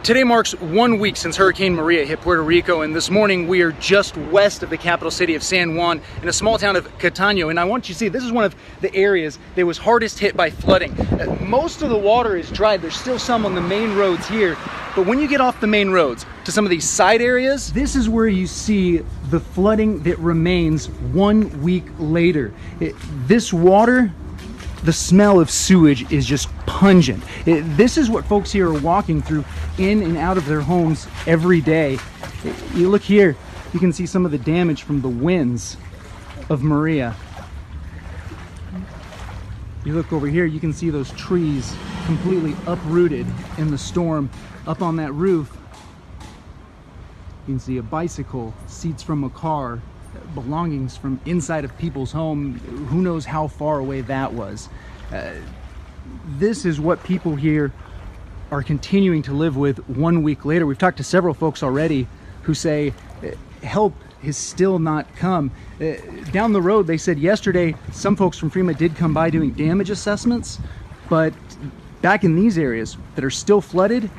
Today marks 1 week since Hurricane Maria hit Puerto Rico, and this morning we are just west of the capital city of San Juan in a small town of Cataño. And I want you to see, this is one of the areas that was hardest hit by flooding. Most of the water is dried. There's still some on the main roads here, but when you get off the main roads to some of these side areas, this is where you see the flooding that remains 1 week later. This water, the smell of sewage is just pungent. This is what folks here are walking through in and out of their homes every day. You look here, you can see some of the damage from the winds of Maria. You look over here, you can see those trees completely uprooted in the storm. Up on that roof, you can see a bicycle, seats from a car, belongings from inside of people's home. Who knows how far away that was. This is what people here are continuing to live with 1 week later. We've talked to several folks already who say help has still not come. Down the road, they said yesterday some folks from FEMA did come by doing damage assessments, but back in these areas that are still flooded,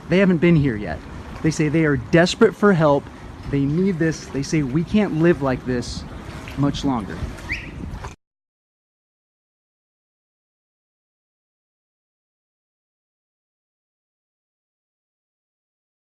they haven't been here yet. They say they are desperate for help. They need this. They say we can't live like this much longer.